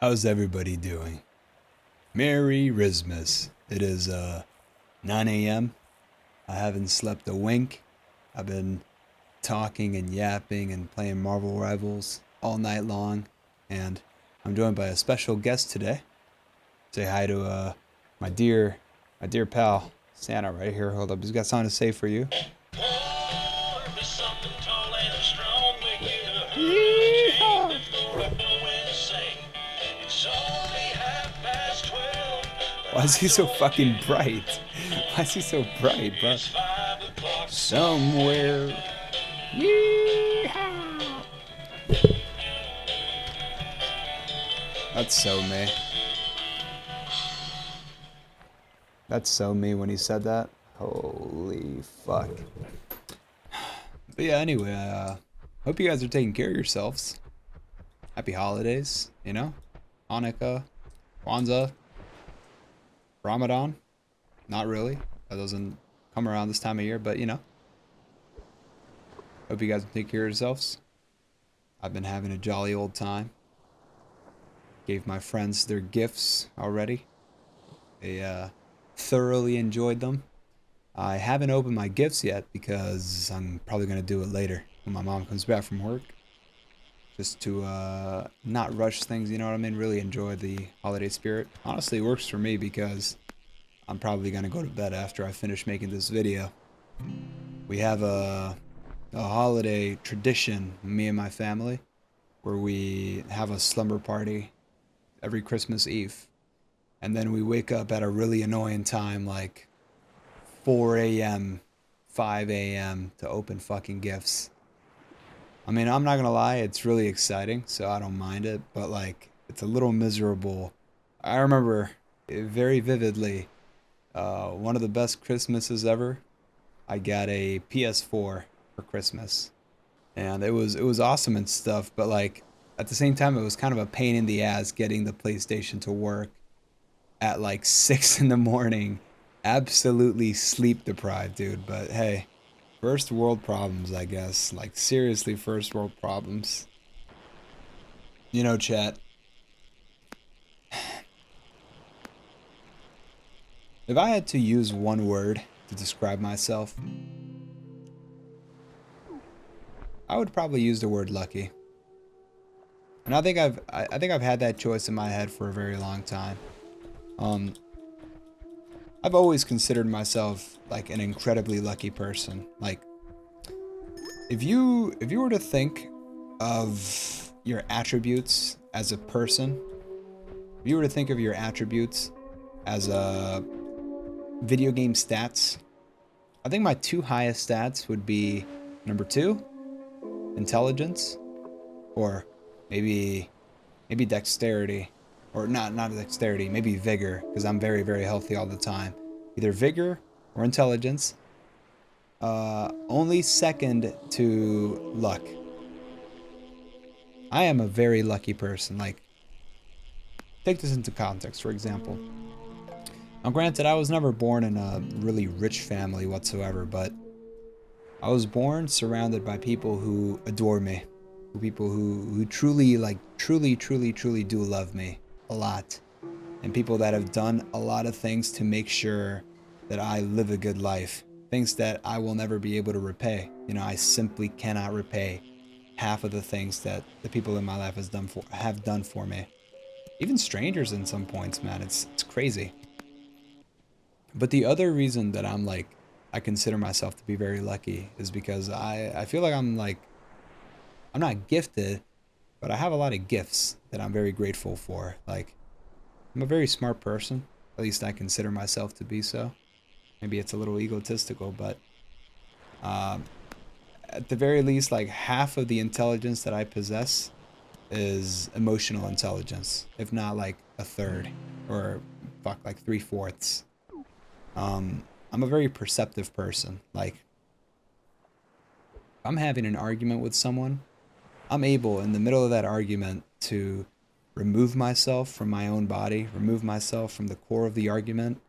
How's everybody doing? Merry Christmas. It is 9 a.m. I haven't slept a wink. I've been talking and yapping and playing Marvel Rivals all night long, and I'm joined by a special guest today. Say hi to my dear my dear pal Santa right here. Hold up, he's got something to say for you. Yeehaw! Why is he so fucking bright? Why is he so bright, bro? Somewhere. Yeehaw! That's so me. That's so me when he said that. Holy fuck. But yeah, anyway, hope you guys are taking care of yourselves. Happy holidays, you know? Hanukkah, Kwanzaa, Ramadan. Not really. That doesn't come around this time of year, but you know. Hope you guys take care of yourselves. I've been having a jolly old time. Gave my friends their gifts already. They thoroughly enjoyed them. I haven't opened my gifts yet because I'm probably going to do it later when my mom comes back from work. Just to not rush things, you know what I mean? Really enjoy the holiday spirit. Honestly, it works for me because I'm probably going to go to bed after I finish making this video. We have a holiday tradition, me and my family, where we have a slumber party every Christmas Eve. And then we wake up at a really annoying time, like 4 a.m., 5 a.m. to open fucking gifts. I mean, I'm not gonna lie, it's really exciting, so I don't mind it, but like, it's a little miserable. I remember very vividly, one of the best Christmases ever. I got a PS4 for Christmas, and it was awesome and stuff, but like, at the same time, it was kind of a pain in the ass getting the PlayStation to work at like 6 in the morning. Absolutely sleep deprived, dude, but hey. First world problems, I guess. Like, seriously, first world problems. You know, chat. If I had to use one word to describe myself, I would probably use the word lucky. And I think I've had that choice in my head for a very long time. Um, I've always considered myself like an incredibly lucky person. Like, if you were to think of your attributes as a person, if you were to think of your attributes as a video game stats, I think my two highest stats would be number two, intelligence, or maybe dexterity, or not dexterity, maybe vigor, because I'm very healthy all the time. Either vigor or intelligence. Only second to luck. I am a very lucky person. Like, take this into context, for example. Now, granted, I was never born in a really rich family whatsoever, but I was born surrounded by people who adore me. People who truly, like, truly do love me a lot. And people that have done a lot of things to make sure that I live a good life. Things that I will never be able to repay. You know, I simply cannot repay half of the things that the people in my life have done for me. Even strangers in some points, man. It's crazy. But the other reason that I'm like I consider myself to be very lucky is because I feel like I'm not gifted, but I have a lot of gifts that I'm very grateful for. Like, I'm a very smart person. At least I consider myself to be so. Maybe it's a little egotistical, but um, at the very least, like half of the intelligence that I possess is emotional intelligence, if not like a third, or fuck, like three-fourths. I'm a very perceptive person. Like, if I'm having an argument with someone, I'm able in the middle of that argument to remove myself from my own body, remove myself from the core of the argument,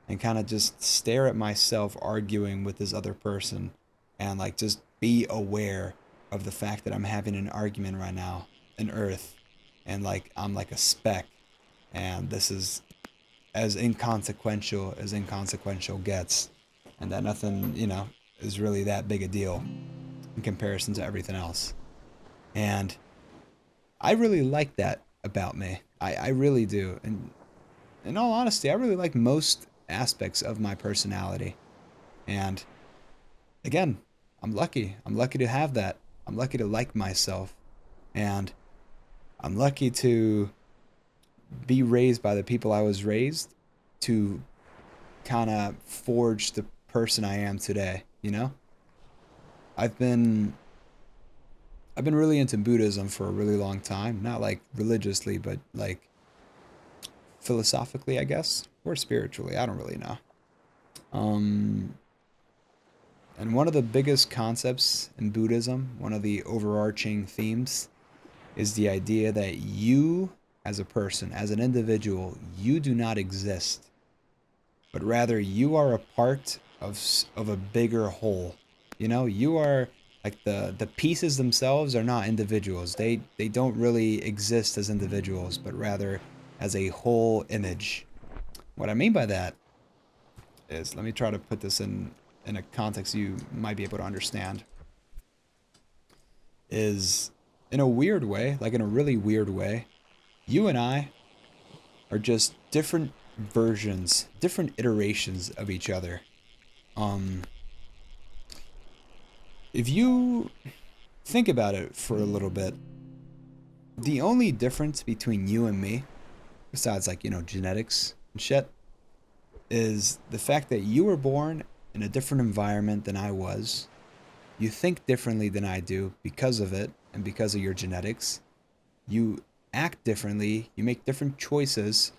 and kind of just stare at myself arguing with this other person and like just be aware of the fact that I'm having an argument right now in Earth and like I'm like a speck, and this is as inconsequential gets, and that nothing, is really that big a deal in comparison to everything else. And I really like that about me. I really do. And in all honesty, I really like most aspects of my personality. And again, I'm lucky. I'm lucky to have that. I'm lucky to like myself. And I'm lucky to be raised by the people I was raised to kind of forge the person I am today, you know? I've been I've been really into Buddhism for a really long time, not like religiously, but like philosophically, I guess, or spiritually. I don't really know. Um, and one of the biggest concepts in Buddhism, one of the overarching themes, is the idea that you, as a person, as an individual, you do not exist, but rather you are a part of a bigger whole. You are like the pieces themselves are not individuals. They don't really exist as individuals, but rather as a whole image. What I mean by that is, let me try to put this in a context you might be able to understand. Is in a weird way, like in a really weird way, you and I are just different versions, different iterations of each other. Um, if you think about it for a little bit, the only difference between you and me, besides like, genetics and shit, is the fact that you were born in a different environment than I was. You think differently than I do because of it and because of your genetics. You act differently, you make different choices,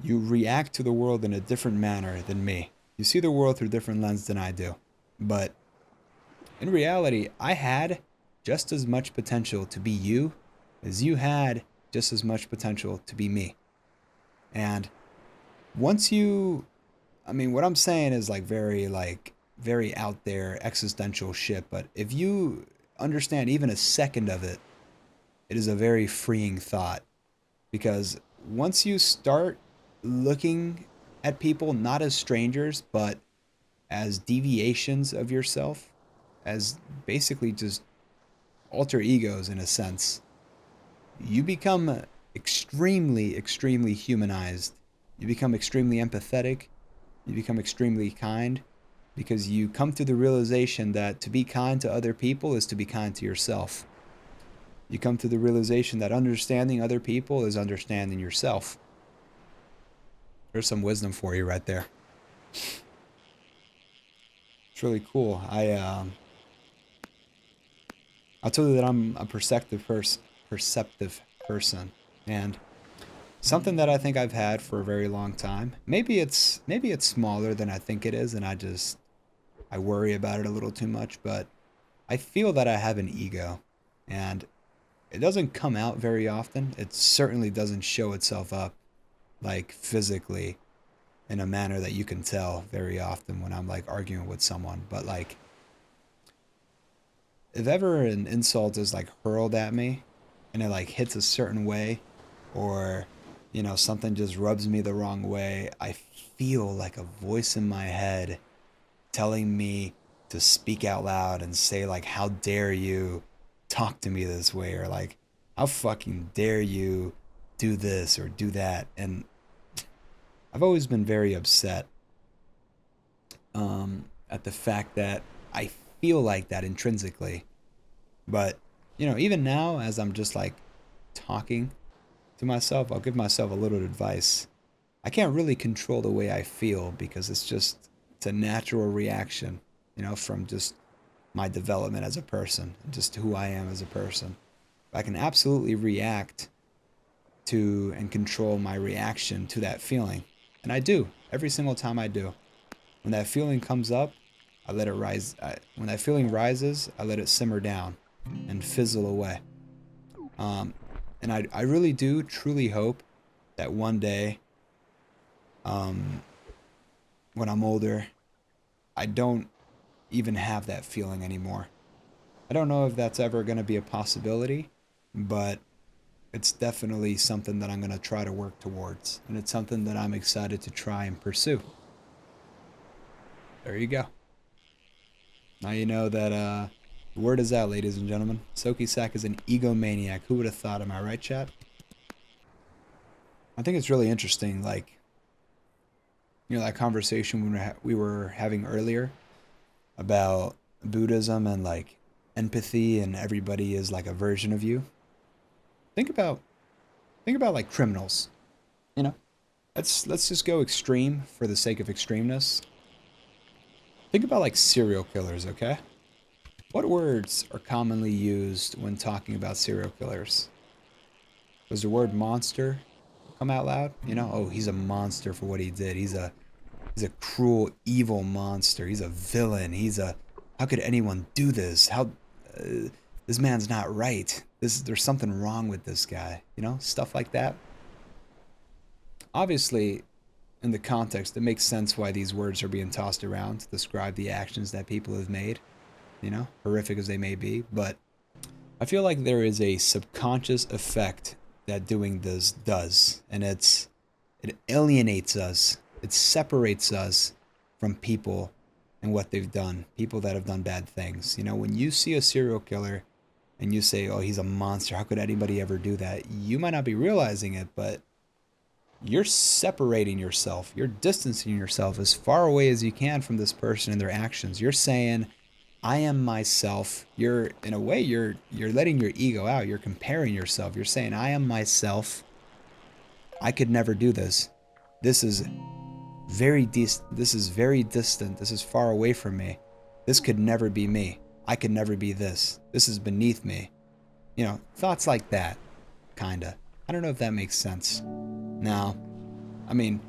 you react to the world in a different manner than me. You see the world through different lens than I do. But in reality, I had just as much potential to be you as you had just as much potential to be me. And once you, I mean, what I'm saying is very out there existential shit, but if you understand even a second of it, it is a very freeing thought, because once you start looking at people not as strangers, but as deviations of yourself, as basically just alter egos in a sense, you become extremely humanized. You become extremely empathetic. You become extremely kind, because you come to the realization that to be kind to other people is to be kind to yourself. You come to the realization that understanding other people is understanding yourself. There's some wisdom for you right there. It's really cool. I'll tell you that I'm a perceptive person, and something that I think I've had for a very long time. Maybe it's smaller than I think it is, and I worry about it a little too much. But I feel that I have an ego, and it doesn't come out very often. It certainly doesn't show itself up like physically in a manner that you can tell very often when I'm like arguing with someone. But like, if ever an insult is like hurled at me and it like hits a certain way, or something just rubs me the wrong way, I feel like a voice in my head telling me to speak out loud and say like, how dare you talk to me this way, or like, how fucking dare you do this or do that. And I've always been very upset at the fact that I feel like that intrinsically. But, even now, as I'm just like talking to myself, I'll give myself a little advice. I can't really control the way I feel, because it's a natural reaction, from just my development as a person, just who I am as a person. I can absolutely react to and control my reaction to that feeling. And I do. Every single time I do. When that feeling comes up, I let it rise. When that feeling rises, I let it simmer down and fizzle away. Um, and I really do truly hope that one day, um, when I'm older, I don't even have that feeling anymore. I don't know if that's ever going to be a possibility, but it's definitely something that I'm going to try to work towards. And it's something that I'm excited to try and pursue. There you go. Now you know that the word is out, ladies and gentlemen. Soki Sak is an egomaniac. Who would have thought? Am I right, chat? I think it's really interesting, like, that conversation we were having earlier about Buddhism and like empathy and everybody is like a version of you. Think about like criminals. You know, let's just go extreme for the sake of extremeness. Think about like serial killers, okay? What words are commonly used when talking about serial killers? Does the word monster come out loud? Oh, he's a monster for what he did. He's a cruel, evil monster. He's a villain. How could anyone do this? This man's not right. There's something wrong with this guy. Stuff like that. Obviously, in the context, it makes sense why these words are being tossed around to describe the actions that people have made, horrific as they may be. But I feel like there is a subconscious effect that doing this does, and it alienates us. It separates us from people and what they've done, people that have done bad things. When you see a serial killer and you say, oh, he's a monster, how could anybody ever do that? You might not be realizing it, but you're separating yourself. You're distancing yourself as far away as you can from this person and their actions. You're saying, I am myself. In a way, you're letting your ego out. You're comparing yourself. You're saying, I am myself. I could never do this. This is very distant. This is far away from me. This could never be me. I could never be this. This is beneath me. Thoughts like that, kinda. I don't know if that makes sense. Now, I mean,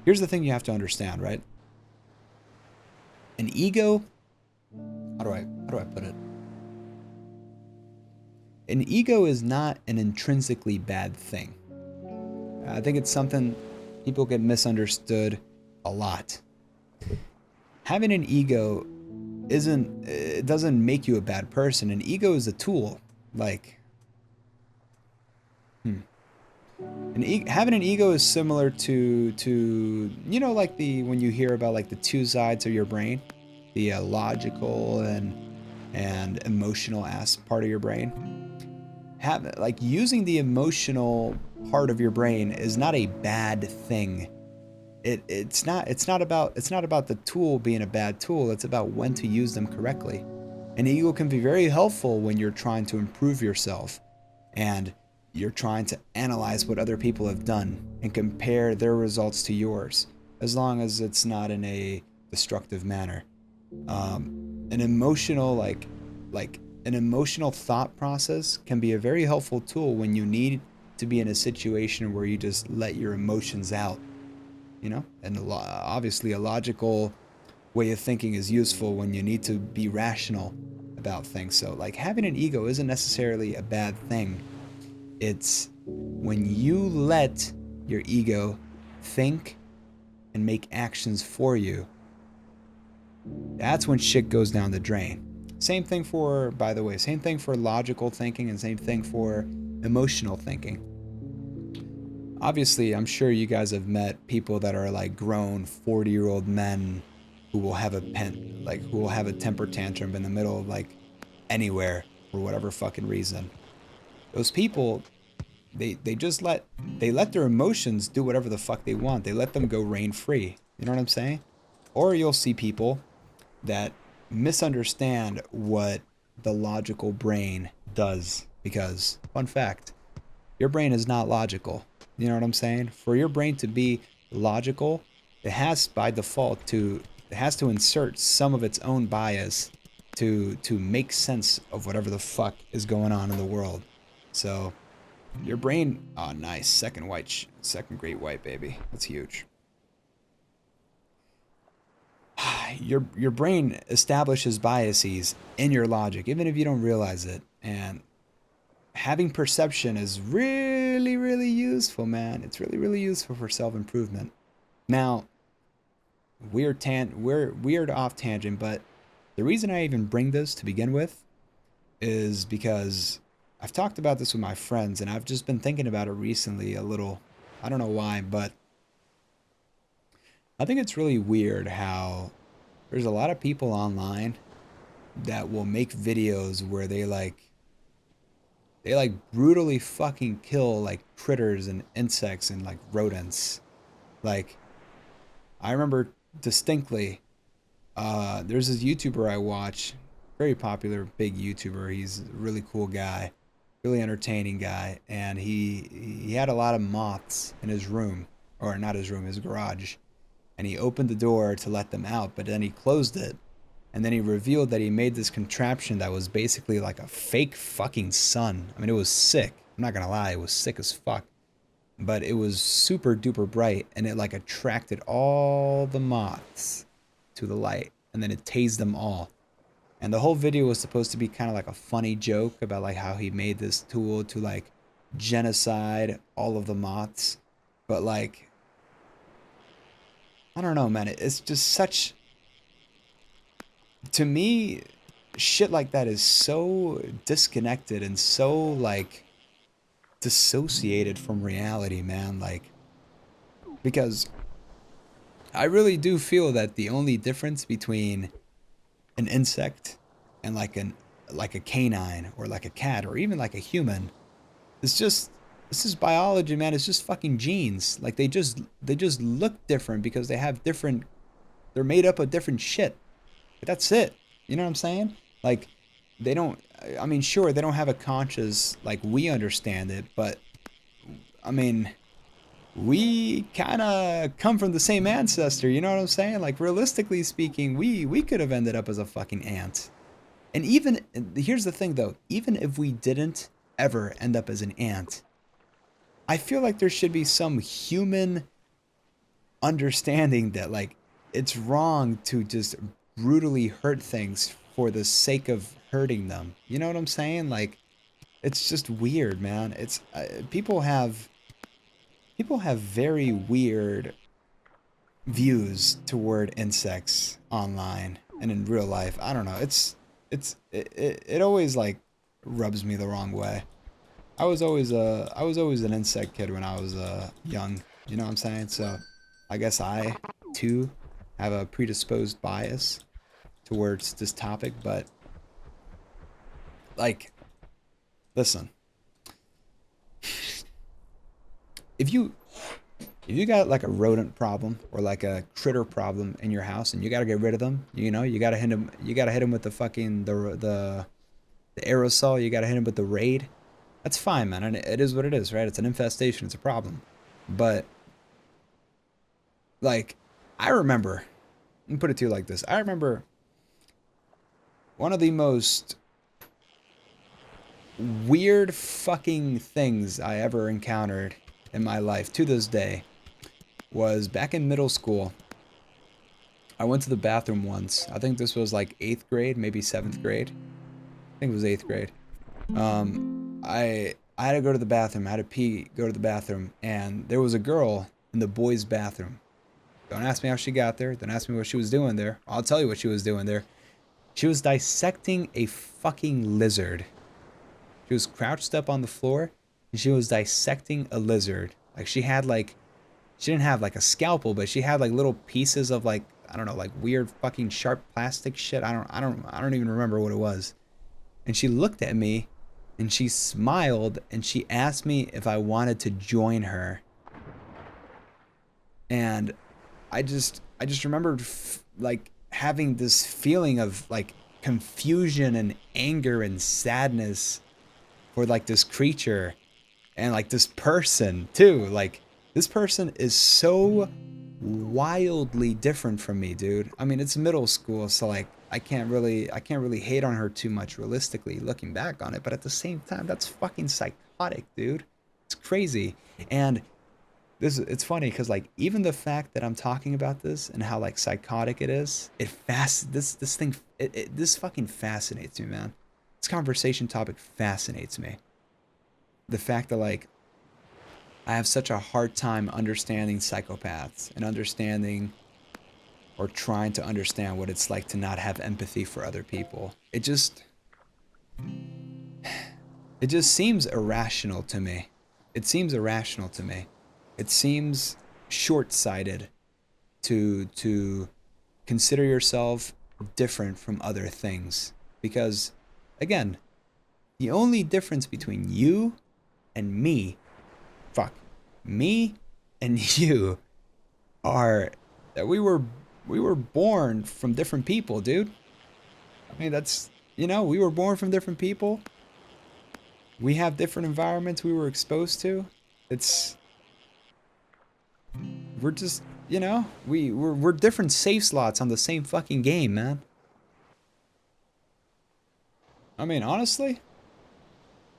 here's the thing you have to understand, right? An ego, how do I put it? An ego is not an intrinsically bad thing. I think it's something people get misunderstood a lot. Having an ego it doesn't make you a bad person. An ego is a tool. Like, having an ego is similar to like when you hear about like the two sides of your brain, the logical and emotional part of your brain. Using the emotional part of your brain is not a bad thing. It's not about the tool being a bad tool. It's about when to use them correctly. An ego can be very helpful when you're trying to improve yourself and you're trying to analyze what other people have done and compare their results to yours, as long as it's not in a destructive manner. An emotional an emotional thought process can be a very helpful tool when you need to be in a situation where you just let your emotions out. And obviously a logical way of thinking is useful when you need to be rational about things. So like having an ego isn't necessarily a bad thing. It's when you let your ego think and make actions for you, that's when shit goes down the drain. Same thing for logical thinking and same thing for emotional thinking. Obviously, I'm sure you guys have met people that are like grown 40-year-old men who will have a temper tantrum in the middle of like anywhere for whatever fucking reason. Those people, they let their emotions do whatever the fuck they want. They let them go reign free. You know what I'm saying? Or you'll see people that misunderstand what the logical brain does, because fun fact, your brain is not logical. You know what I'm saying? For your brain to be logical, it has by default to insert some of its own bias to make sense of whatever the fuck is going on in the world. So your brain, oh nice, second great white, baby. That's huge. Your brain establishes biases in your logic, even if you don't realize it. And having perception is really, really useful, man. It's really, really useful for self-improvement. Now, we're off tangent, but the reason I even bring this to begin with is because I've talked about this with my friends, and I've just been thinking about it recently a little. I don't know why, but I think it's really weird how there's a lot of people online that will make videos where they like brutally fucking kill like critters and insects and like rodents. Like I remember distinctly, there's this YouTuber I watch, very popular big YouTuber. He's a really cool guy, really entertaining guy, and he had a lot of moths in his room, or not his room, his garage. And he opened the door to let them out, but then he closed it. And then he revealed that he made this contraption that was basically like a fake fucking sun. I mean, it was sick. I'm not gonna lie, it was sick as fuck. But it was super duper bright, and it like attracted all the moths to the light, and then it tased them all. And the whole video was supposed to be kind of like a funny joke about like how he made this tool to like genocide all of the moths. But like, I don't know, man. It's just such, to me, shit like that is so disconnected and so like dissociated from reality, man. Like, because I really do feel that the only difference between an insect and like a canine or like a cat or even like a human is just, this is biology, man. It's just fucking genes. Like they just look different because they have different, they're made up of different shit. That's it. You know what I'm saying? Like they don't, I mean, sure, they don't have a conscious like we understand it, but I mean, we kind of come from the same ancestor, you know what I'm saying? Like realistically speaking, we could have ended up as a fucking ant. And even here's the thing though, even if we didn't ever end up as an ant, I feel like there should be some human understanding that like it's wrong to just brutally hurt things for the sake of hurting them. You know what I'm saying? Like it's just weird, man. It's people have very weird views toward insects online and in real life. I don't know. It always like rubs me the wrong way. I was always an insect kid when I was young. You know what I'm saying? So I guess I too have a predisposed bias towards this topic. But like, listen, if you if you got like a rodent problem or like a critter problem in your house and you gotta get rid of them, you gotta hit them. You gotta hit them with the fucking the aerosol. You gotta hit them with the raid. That's fine, man. And it is what it is, right? It's an infestation. It's a problem. But like, I remember. Let me put it to you like this. I remember one of the most weird fucking things I ever encountered in my life to this day was back in middle school. I went to the bathroom once. I think this was like 8th grade, maybe 7th grade. I think it was 8th grade. I had to go to the bathroom. I had to pee, go to the bathroom, and there was a girl in the boys' bathroom. Don't ask me how she got there. Don't ask me what she was doing there. I'll tell you what she was doing there. She was dissecting a fucking lizard. She was crouched up on the floor, and she was dissecting a lizard. Like she didn't have like a scalpel, but she had like little pieces of like, I don't know, like weird fucking sharp plastic shit. I don't even remember what it was. And she looked at me and she smiled and she asked me if I wanted to join her. And I just remembered like having this feeling of like confusion and anger and sadness for like this creature and like this person too. Like this person is so wildly different from me, dude. I mean, it's middle school, so like I can't really hate on her too much realistically looking back on it, but at the same time, that's fucking psychotic, dude. It's crazy. And it's funny because like even the fact that I'm talking about this and how like psychotic it is, this fucking fascinates me, man. This conversation topic fascinates me. The fact that like I have such a hard time understanding psychopaths and understanding or trying to understand what it's like to not have empathy for other people. It just It just seems irrational to me. It seems irrational to me. It seems short-sighted to consider yourself different from other things. Because, again, the only difference between you and me, me and you, are that we were born from different people, dude. I mean, that's, we were born from different people. We have different environments we were exposed to. It's we're just, we're different safe slots on the same fucking game, man. I mean, honestly,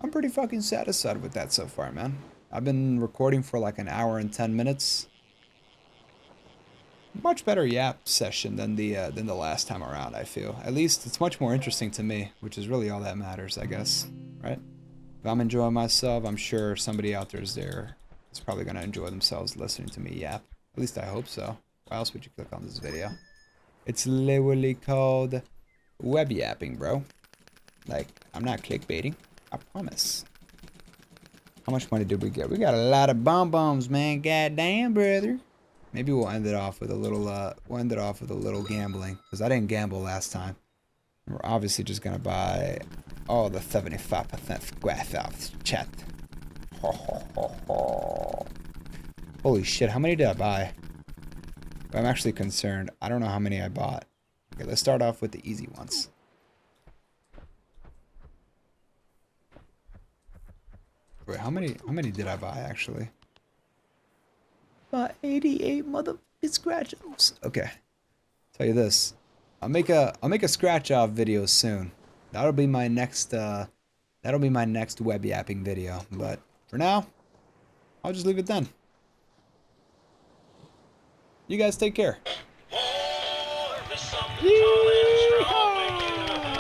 I'm pretty fucking satisfied with that so far, man. I've been recording for like an hour and 10 minutes. Much better yap session than the last time around, I feel. At least it's much more interesting to me, which is really all that matters, I guess, right? If I'm enjoying myself, I'm sure somebody out there is probably gonna enjoy themselves listening to me yap. At least I hope so. Why else would you click on this video? It's literally called web yapping, bro. Like, I'm not clickbaiting. I promise. How much money did we get? We got a lot of bombs, man. Goddamn, brother. Maybe we'll end it off with a little gambling, because I didn't gamble last time. We're obviously just gonna buy all the 75% squash off chat. Ho, ho, ho, ho. Holy shit, how many did I buy? I'm actually concerned. I don't know how many I bought. Okay, let's start off with the easy ones. Wait, how many did I buy actually? Bought 88 motherfucking scratch offs. Okay. Tell you this. I'll make a scratch off video soon. That'll be my next web yapping video. But for now, I'll just leave it then. You guys take care.